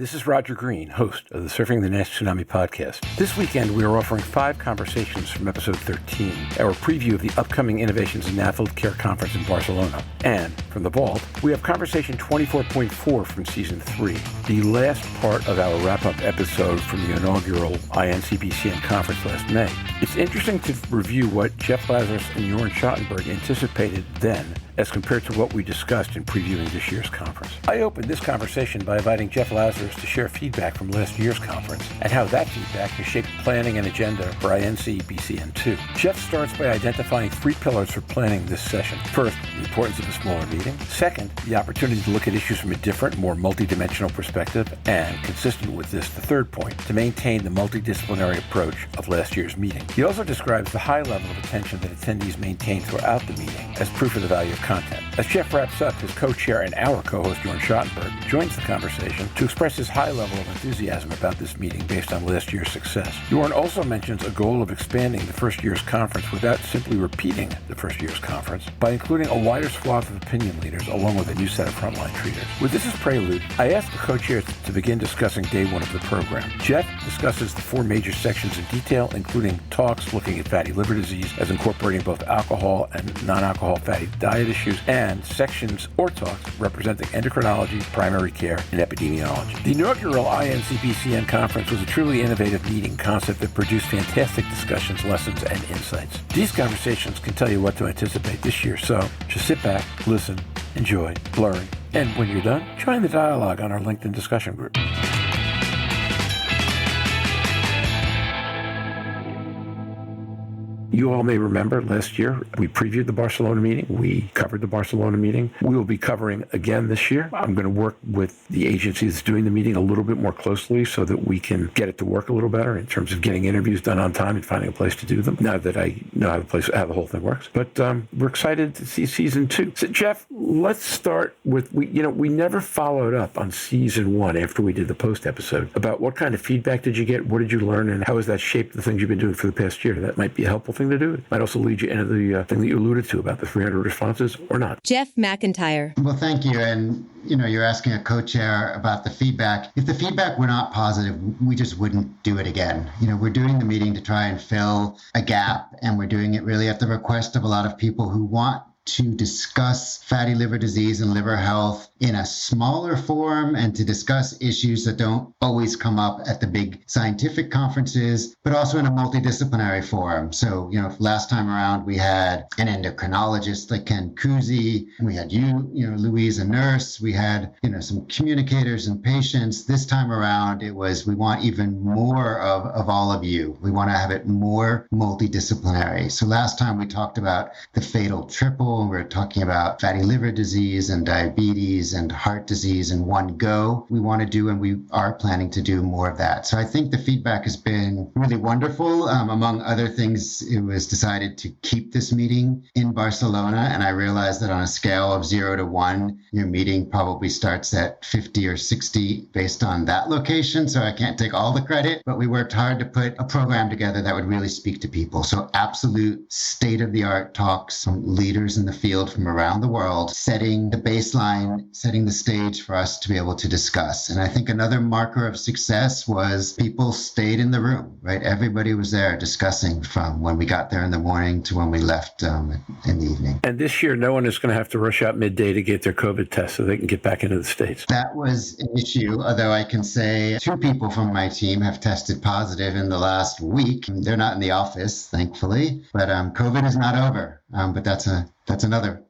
this is Roger Green, host of the Surfing the NASH Tsunami podcast. This weekend, we are offering 5 conversations from episode 13, our preview of the upcoming Innovations in NAFLD Care Conference in Barcelona. And from the vault, we have conversation 24.4 from season 3, the last part of our wrap-up episode from the inaugural INCBCN conference last May. It's interesting to review what Jeff Lazarus and Jörn Schattenberg anticipated then as compared to what we discussed in previewing this year's conference. I opened this conversation by inviting Jeff Lazarus to share feedback from last year's conference and how that feedback has shaped planning and agenda for INCBCN2. Jeff starts by identifying 3 pillars for planning this session. First, the importance of a smaller meeting. Second, the opportunity to look at issues from a different, more multidimensional perspective. And, consistent with this, the third point, to maintain the multidisciplinary approach of last year's meeting. He also describes the high level of attention that attendees maintain throughout the meeting as proof of the value of content. As Jeff wraps up, his co-chair and our co-host, Jörn Schattenberg, joins the conversation to express his high level of enthusiasm about this meeting based on last year's success. Jörn also mentions a goal of expanding the first year's conference without simply repeating the first year's conference by including a wider swath of opinion leaders along with a new set of frontline treaters. With this as prelude, I asked the co-chairs to begin discussing day 1 of the program. Jeff discusses the 4 major sections in detail, including talks looking at fatty liver disease as incorporating both alcohol and non-alcohol fatty diet issues, and sections or talks representing endocrinology, primary care, and epidemiology. The inaugural INCBCN conference was a truly innovative meeting concept that produced fantastic discussions, lessons, and insights. These conversations can tell you what to anticipate this year, so just sit back, listen, enjoy, learn, and when you're done, join the dialogue on our LinkedIn discussion group. You all may remember last year, we previewed the Barcelona meeting. We covered the Barcelona meeting. We will be covering again this year. I'm going to work with the agency that's doing the meeting a little bit more closely so that we can get it to work a little better in terms of getting interviews done on time and finding a place to do them, now that I know how the whole thing works. But we're excited to see season 2. So, Jeff, let's start with, we never followed up on season 1 after we did the post episode about what kind of feedback did you get, what did you learn, and how has that shaped the things you've been doing for the past year? That might be a helpful thing to do. It might also lead you into the thing that you alluded to about the 300 responses or not. Jeff McIntyre. Well, thank you. And, you're asking a co-chair about the feedback. If the feedback were not positive, we just wouldn't do it again. We're doing the meeting to try and fill a gap, and we're doing it really at the request of a lot of people who want to discuss fatty liver disease and liver health in a smaller forum and to discuss issues that don't always come up at the big scientific conferences, but also in a multidisciplinary forum. So, last time around we had an endocrinologist like Ken Kuzi, we had Louise, a nurse, we had, some communicators and patients. This time around it was, we want even more of all of you. We want to have it more multidisciplinary. So last time we talked about the fatal triple. We're talking about fatty liver disease and diabetes and heart disease in one go. We want to do, and we are planning to do more of that. So I think the feedback has been really wonderful. Among other things, it was decided to keep this meeting in Barcelona. And I realized that on a scale of 0 to 1, your meeting probably starts at 50 or 60 based on that location. So I can't take all the credit, but we worked hard to put a program together that would really speak to people. So absolute state-of-the-art talks from leaders in the field from around the world, setting the baseline, setting the stage for us to be able to discuss. And I think another marker of success was people stayed in the room, right? Everybody was there discussing from when we got there in the morning to when we left in the evening. And this year, no one is going to have to rush out midday to get their COVID test so they can get back into the States. That was an issue, although I can say 2 people from my team have tested positive in the last week. They're not in the office, thankfully, but COVID is not over. But that's another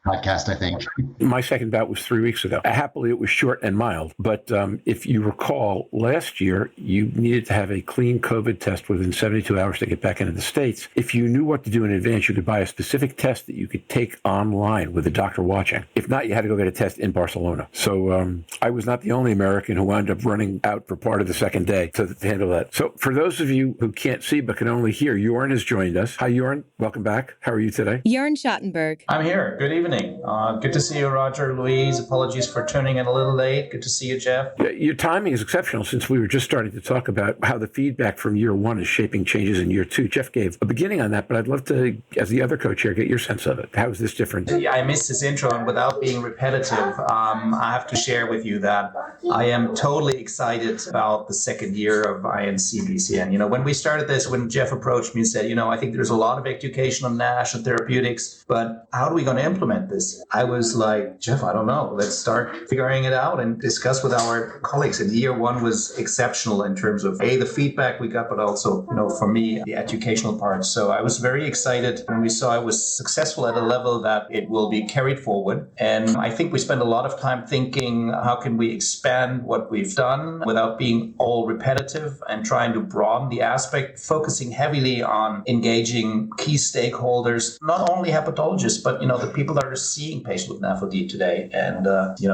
podcast, I think. My second bout was 3 weeks ago. Happily, it was short and mild. But if you recall, last year, you needed to have a clean COVID test within 72 hours to get back into the States. If you knew what to do in advance, you could buy a specific test that you could take online with a doctor watching. If not, you had to go get a test in Barcelona. So I was not the only American who wound up running out for part of the second day to handle that. So for those of you who can't see but can only hear, Jörn has joined us. Hi, Jörn. Welcome back. How are you today? Jörn Schattenberg. I'm here. Good evening. morning. Good to see you, Roger, Louise. Apologies for turning in a little late. Good to see you, Jeff. Your timing is exceptional since we were just starting to talk about how the feedback from year one is shaping changes in year two. Jeff gave a beginning on that, but I'd love to, as the other co-chair, get your sense of it. How is this different? Yeah, I missed this intro, and without being repetitive, I have to share with you that I am totally excited about the second year of INCBCN. When we started this, when Jeff approached me and said, I think there's a lot of education on NASH and therapeutics, but how are we going to implement this? I was like, Jeff, I don't know. Let's start figuring it out and discuss with our colleagues. And year one was exceptional in terms of the feedback we got, but also, for me, the educational part. So I was very excited when we saw it was successful at a level that it will be carried forward. And I think we spent a lot of time thinking, how can we expand what we've done without being all repetitive and trying to broaden the aspect, focusing heavily on engaging key stakeholders, not only hepatologists, but, the people that are seeing patients with NAFLD today. And,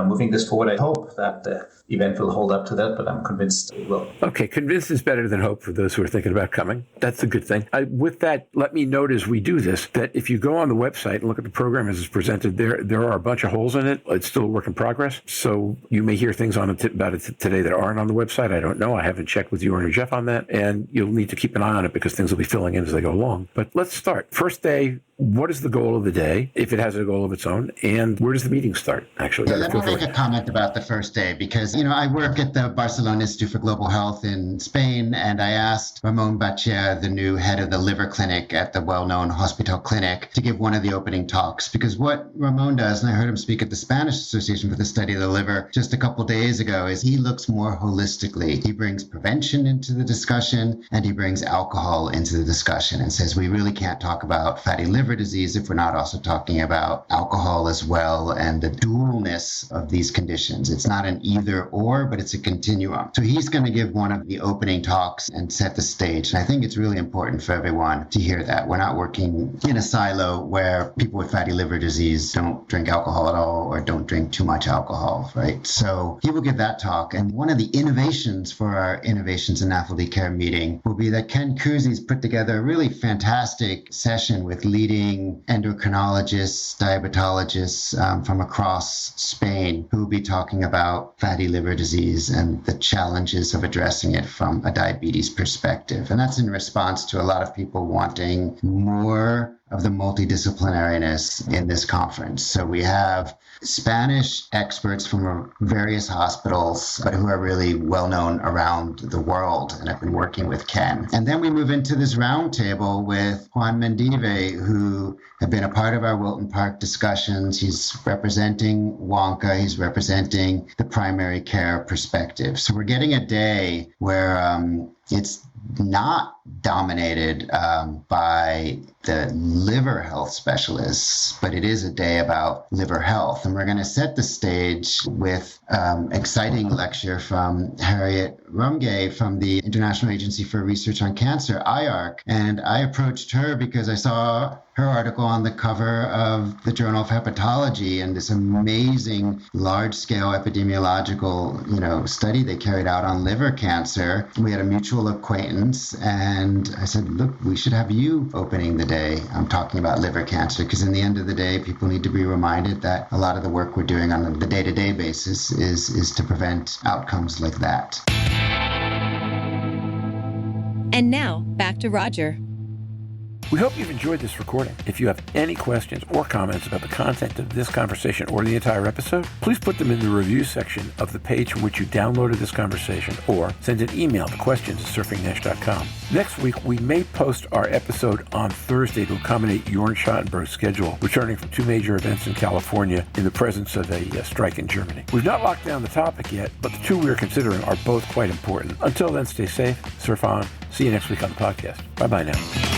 moving this forward, I hope that the event will hold up to that, but I'm convinced it will. Okay, convinced is better than hope for those who are thinking about coming. That's a good thing. With that, let me note as we do this, that if you go on the website and look at the program as it's presented, there are a bunch of holes in it. It's still a work in progress. So you may hear things about it today that aren't on the website. I don't know. I haven't checked with Jörn or Jeff on that. And you'll need to keep an eye on it because things will be filling in as they go along. But let's start. First day, what is the goal of the day, if it has a goal of its own, and where does the meeting start, actually? Yeah, let me make a comment about the first day because, I work at the Barcelona Institute for Global Health in Spain, and I asked Ramon Batlle, the new head of the liver clinic at the well-known Hospital Clinic, to give one of the opening talks. Because what Ramon does, and I heard him speak at the Spanish Association for the Study of the Liver just a couple days ago, is he looks more holistically. He brings prevention into the discussion, and he brings alcohol into the discussion and says we really can't talk about fatty liver disease if we're not also talking about alcohol as well and the dualness of these conditions. It's not an either or, but it's a continuum. So he's going to give one of the opening talks and set the stage. And I think it's really important for everyone to hear that. We're not working in a silo where people with fatty liver disease don't drink alcohol at all or don't drink too much alcohol, right? So he will give that talk. And one of the innovations for our Innovations in NAFLD Care meeting will be that Ken Kuzi's put together a really fantastic session with leading endocrinologists, diabetologists from across Spain who will be talking about fatty liver disease and the challenges of addressing it from a diabetes perspective. And that's in response to a lot of people wanting more of the multidisciplinariness in this conference. So we have Spanish experts from various hospitals, but who are really well known around the world and have been working with Ken. And then we move into this roundtable with Juan Mendive, who have been a part of our Wilton Park discussions. He's representing WONCA, he's representing the primary care perspective. So we're getting a day where it's not dominated by the liver health specialists, but it is a day about liver health. And we're going to set the stage with exciting lecture from Harriet Rumgay from the International Agency for Research on Cancer, IARC. And I approached her because I saw her article on the cover of the Journal of Hepatology and this amazing large-scale epidemiological, study they carried out on liver cancer. We had a mutual acquaintance, and I said, look, we should have you opening the day. I'm talking about liver cancer because in the end of the day, people need to be reminded that a lot of the work we're doing on the day-to-day basis is to prevent outcomes like that. And now, back to Roger. We hope you've enjoyed this recording. If you have any questions or comments about the content of this conversation or the entire episode, please put them in the review section of the page from which you downloaded this conversation or send an email to questions@surfingnash.com. Next week, we may post our episode on Thursday to accommodate Jörn Schattenberg's schedule, returning from 2 major events in California in the presence of a strike in Germany. We've not locked down the topic yet, but the 2 we're considering are both quite important. Until then, stay safe, surf on. See you next week on the podcast. Bye-bye now.